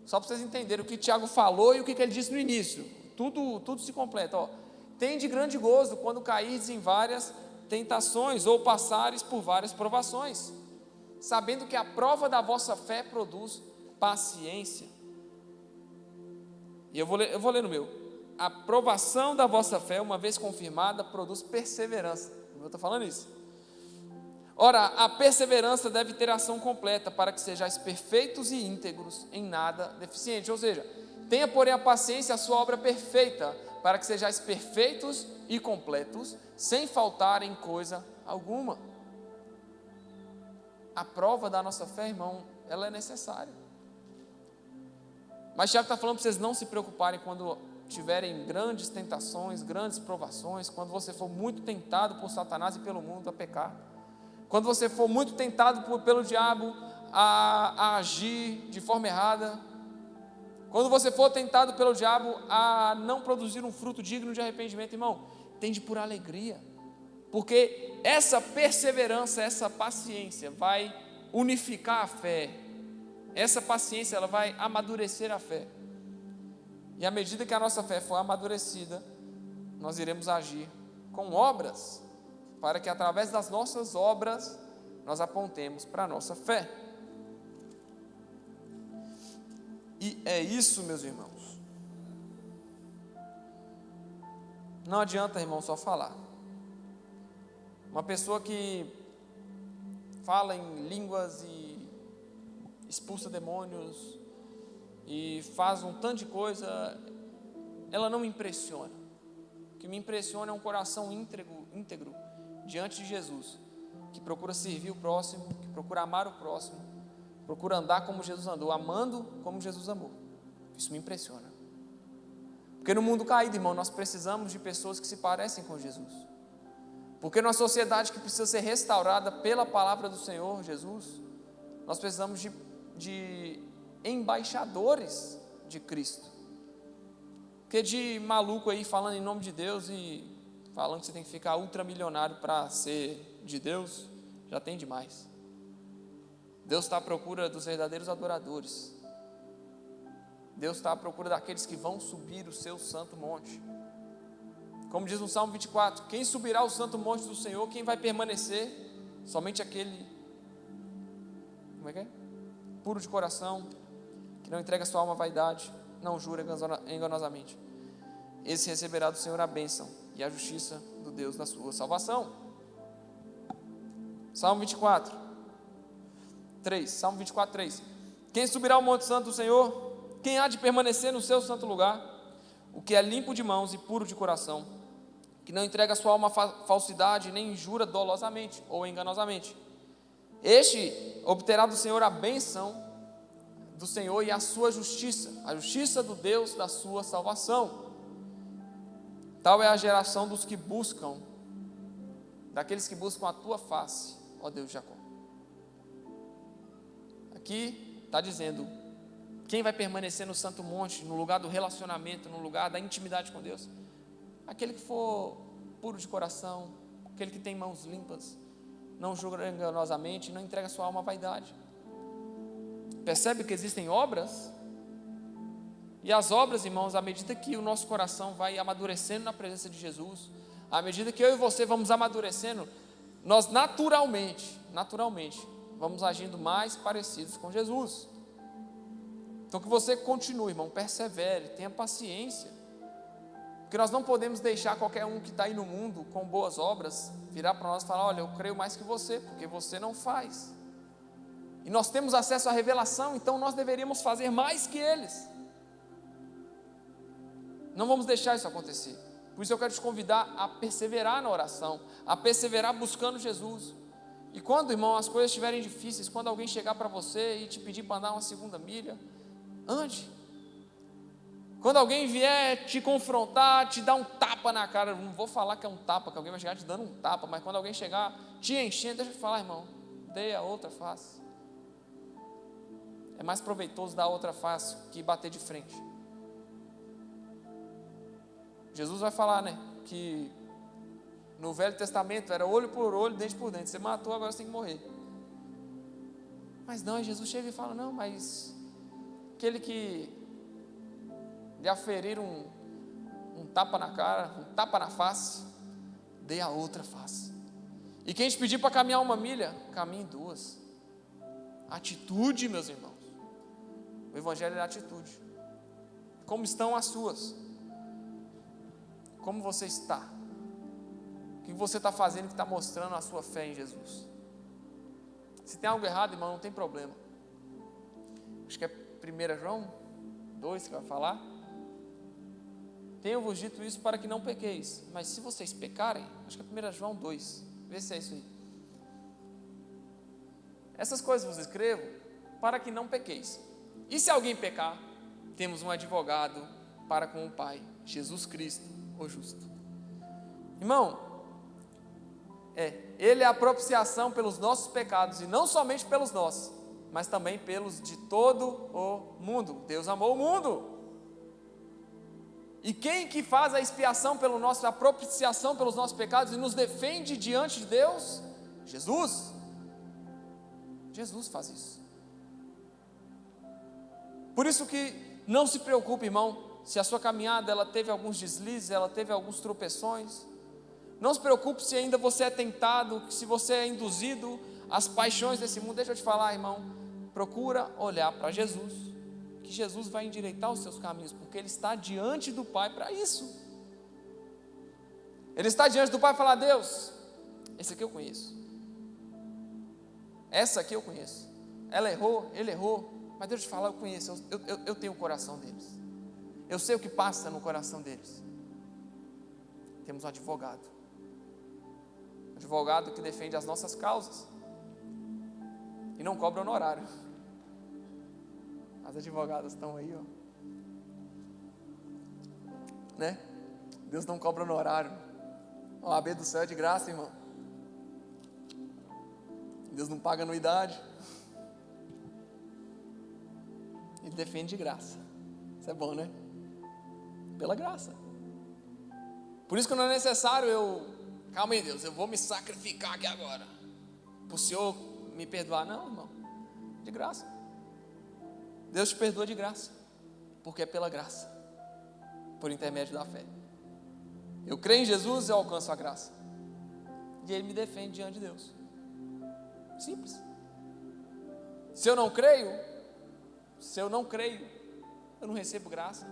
só para vocês entenderem o que Tiago falou e o que ele disse no início, tudo se completa, ó. Tende grande gozo quando cairdes em várias tentações ou passares por várias provações, sabendo que a prova da vossa fé produz paciência. E eu vou ler no meu. A provação da vossa fé, uma vez confirmada, produz perseverança. Eu estou falando isso. Ora, a perseverança deve ter ação completa, para que sejais perfeitos e íntegros, em nada deficientes. Ou seja, tenha, porém, a paciência a sua obra perfeita, para que sejais perfeitos e completos, sem faltar em coisa alguma. A prova da nossa fé, irmão, ela é necessária. Mas Tiago está falando para vocês não se preocuparem quando tiverem grandes tentações, grandes provações, quando você for muito tentado por Satanás e pelo mundo a pecar, quando você for muito tentado pelo diabo a agir de forma errada, quando você for tentado pelo diabo a não produzir um fruto digno de arrependimento, irmão, tende por alegria, porque essa perseverança, essa paciência vai unificar a fé, essa paciência ela vai amadurecer a fé, e à medida que a nossa fé for amadurecida, nós iremos agir com obras, para que através das nossas obras, nós apontemos para a nossa fé. E é isso, meus irmãos. Não adianta, irmão, só falar. Uma pessoa que fala em línguas e expulsa demônios e faz um tanto de coisa, ela não me impressiona. O que me impressiona é um coração íntegro diante de Jesus, que procura servir o próximo, que procura amar o próximo, procura andar como Jesus andou, amando como Jesus amou. Isso me impressiona. Porque no mundo caído, irmão, nós precisamos de pessoas que se parecem com Jesus. Porque numa sociedade que precisa ser restaurada pela palavra do Senhor Jesus, nós precisamos de embaixadores de Cristo. Porque de maluco aí falando em nome de Deus e falando que você tem que ficar ultramilionário para ser de Deus, já tem demais. Deus está à procura dos verdadeiros adoradores. Deus está à procura daqueles que vão subir o seu santo monte. Como diz no Salmo 24, quem subirá o santo monte do Senhor, quem vai permanecer? Somente aquele, como é que é? Puro de coração, que não entrega sua alma à vaidade, não jura enganosamente. Esse receberá do Senhor a bênção e a justiça do Deus da sua salvação. Salmo 24, 3. Salmo 24, 3. Quem subirá ao monte santo do Senhor? Quem há de permanecer no seu santo lugar? O que é limpo de mãos e puro de coração, que não entrega sua alma à falsidade, nem jura dolosamente ou enganosamente. Este obterá do Senhor a bênção do Senhor e a sua justiça, a justiça do Deus da sua salvação. Tal é a geração dos que buscam, daqueles que buscam a tua face, ó Deus de Jacó. Aqui está dizendo, quem vai permanecer no santo monte, no lugar do relacionamento, no lugar da intimidade com Deus? Aquele que for puro de coração, aquele que tem mãos limpas, não julga enganosamente, não entrega sua alma à vaidade. Percebe que existem obras? E as obras, irmãos, à medida que o nosso coração vai amadurecendo na presença de Jesus, à medida que eu e você vamos amadurecendo, nós naturalmente, vamos agindo mais parecidos com Jesus. Então que você continue, irmão, persevere, tenha paciência, porque nós não podemos deixar qualquer um que está aí no mundo com boas obras virar para nós e falar: olha, eu creio mais que você, porque você não faz. E nós temos acesso à revelação, então nós deveríamos fazer mais que eles. Não vamos deixar isso acontecer. Por isso eu quero te convidar a perseverar na oração, a perseverar buscando Jesus. E quando, irmão, as coisas estiverem difíceis, quando alguém chegar para você e te pedir para andar uma segunda milha, ande. Quando alguém vier te confrontar, te dar um tapa na cara, não vou falar que é um tapa, que alguém vai chegar te dando um tapa, mas quando alguém chegar te enchendo, deixa eu te falar, irmão, dê a outra face. É mais proveitoso dar a outra face que bater de frente. Jesus vai falar, né, que no Velho Testamento era olho por olho, dente por dente. Você matou, agora você tem que morrer. Mas não, aí Jesus chega e fala: não, mas aquele que lhe aferir um tapa na cara, um tapa na face, dê a outra face. E quem te pedir para caminhar uma milha, caminhe duas. Atitude, meus irmãos. O Evangelho é atitude. Como estão as suas? Como você está? O que você está fazendo que está mostrando a sua fé em Jesus? Se tem algo errado, irmão, não tem problema. Acho que é 1 João 2 que vai falar. Tenho-vos dito isso para que não pequeis. Mas se vocês pecarem, acho que é 1 João 2. Vê se é isso aí. Essas coisas vos escrevo para que não pequeis. E se alguém pecar, temos um advogado para com o Pai, Jesus Cristo, o justo. Irmão, Ele é a propiciação pelos nossos pecados, e não somente pelos nossos, mas também pelos de todo o mundo. Deus amou o mundo. E quem que faz a expiação pelo nosso, a propiciação pelos nossos pecados e nos defende diante de Deus? Jesus. Jesus faz isso. Por isso que não se preocupe, irmão, se a sua caminhada ela teve alguns deslizes, ela teve alguns tropeções. Não se preocupe se ainda você é tentado, se você é induzido às paixões desse mundo. Deixa eu te falar, irmão, procura olhar para Jesus, que Jesus vai endireitar os seus caminhos, porque Ele está diante do Pai para isso. Ele está diante do Pai e fala: Deus, esse aqui eu conheço, essa aqui eu conheço, ela errou, ele errou, mas deixa eu te falar, eu conheço, eu tenho o coração deles, eu sei o que passa no coração deles. Temos um advogado que defende as nossas causas e não cobra honorário. As advogadas estão aí, ó, né? Deus não cobra honorário. O AB do céu é de graça, irmão. Deus não paga anuidade. Ele defende de graça. Isso é bom, né? Pela graça. Por isso que não é necessário calma aí, Deus, eu vou me sacrificar aqui agora para o Senhor me perdoar. Não, irmão, de graça. Deus te perdoa de graça, porque é pela graça, por intermédio da fé. Eu creio em Jesus, eu alcanço a graça, e Ele me defende diante de Deus. Simples. Se eu não creio, eu não recebo graça,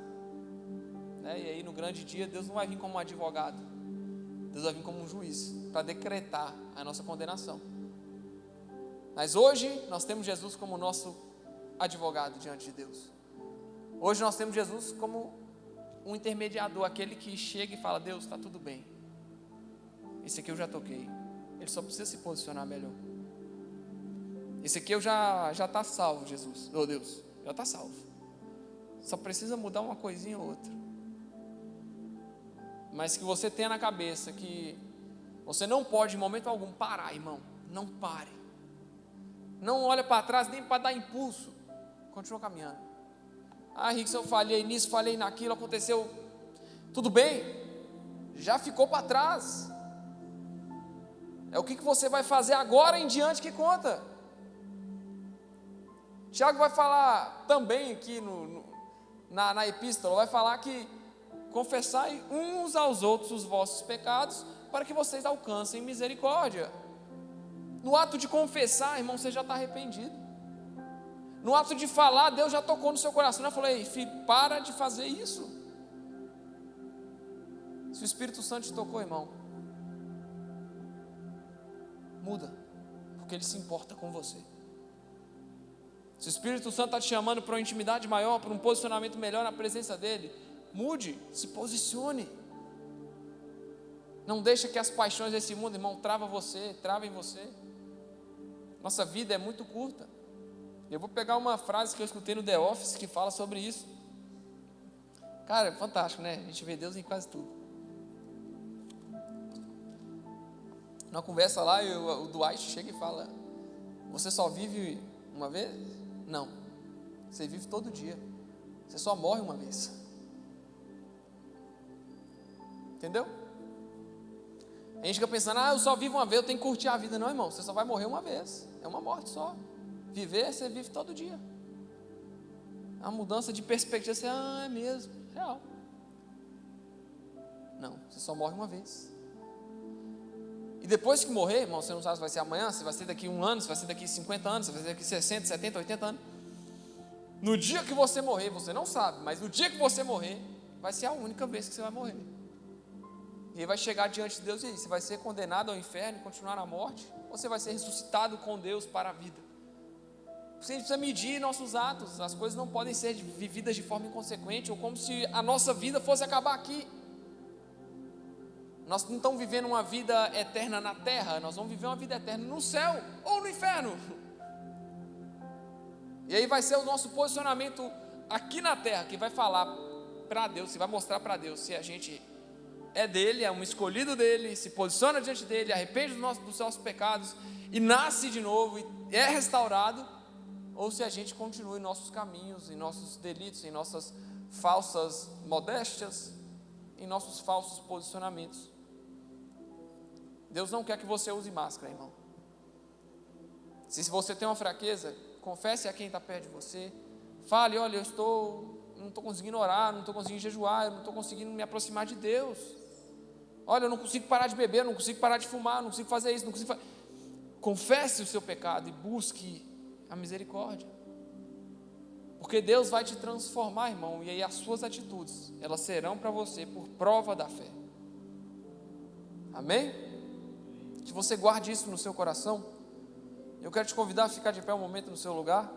né? E aí no grande dia Deus não vai vir como um advogado, Deus vai vir como um juiz para decretar a nossa condenação. Mas hoje nós temos Jesus como nosso advogado diante de Deus. Hoje nós temos Jesus como um intermediador, aquele que chega e fala: Deus, está tudo bem, esse aqui eu já toquei, ele só precisa se posicionar melhor. Esse aqui eu já está salvo, Jesus, oh Deus, já está salvo, só precisa mudar uma coisinha ou outra. Mas que você tenha na cabeça que você não pode em momento algum parar, irmão. Não pare, não olha para trás nem para dar impulso, continua caminhando. Ah, Rick, se eu falhei nisso, falhei naquilo, aconteceu, tudo bem, já ficou para trás. É o que você vai fazer agora em diante que conta. Tiago vai falar também aqui na epístola, vai falar que confessai uns aos outros os vossos pecados, para que vocês alcancem misericórdia. No ato de confessar, irmão, você já está arrependido. No ato de falar, Deus já tocou no seu coração. Eu falei, filho, para de fazer isso. Se o Espírito Santo te tocou, irmão, muda, porque Ele se importa com você. Se o Espírito Santo está te chamando para uma intimidade maior, para um posicionamento melhor na presença dEle, mude, se posicione. Não deixa que as paixões desse mundo, irmão, travem você. Nossa vida é muito curta. Eu vou pegar uma frase que eu escutei no The Office que fala sobre isso. Cara, é fantástico, né? A gente vê Deus em quase tudo. Na conversa lá, o Dwight chega e fala: você só vive uma vez? Não. Você vive todo dia. Você só morre uma vez. Entendeu? A gente fica pensando, eu só vivo uma vez, eu tenho que curtir a vida. Não, irmão, você só vai morrer uma vez. É uma morte só. Viver, você vive todo dia. A mudança de perspectiva, você, é mesmo, real. Não, você só morre uma vez. E depois que morrer, irmão, você não sabe se vai ser amanhã, se vai ser daqui 1 ano, se vai ser daqui 50 anos, se vai ser daqui 60, 70, 80 anos. No dia que você morrer, você não sabe, mas no dia que você morrer, vai ser a única vez que você vai morrer. E aí vai chegar diante de Deus, e aí, você vai ser condenado ao inferno e continuar na morte? Ou você vai ser ressuscitado com Deus para a vida? Você precisa medir nossos atos. As coisas não podem ser vividas de forma inconsequente, ou como se a nossa vida fosse acabar aqui. Nós não estamos vivendo uma vida eterna na terra, nós vamos viver uma vida eterna no céu ou no inferno. E aí vai ser o nosso posicionamento aqui na terra que vai falar para Deus, que vai mostrar para Deus se a gente é dele, é um escolhido dele, se posiciona diante dele, arrepende dos nossos pecados e nasce de novo e é restaurado, ou se a gente continua em nossos caminhos, em nossos delitos, em nossas falsas modéstias, em nossos falsos posicionamentos. Deus não quer que você use máscara, irmão. Se você tem uma fraqueza, confesse a quem está perto de você. Fale, olha, não estou conseguindo orar, não estou conseguindo jejuar, eu não estou conseguindo me aproximar de Deus. Olha, eu não consigo parar de beber, eu não consigo parar de fumar, eu não consigo fazer isso, Confesse o seu pecado e busque a misericórdia. Porque Deus vai te transformar, irmão, e aí as suas atitudes, elas serão para você por prova da fé. Amém? Que você guarde isso no seu coração. Eu quero te convidar a ficar de pé um momento no seu lugar.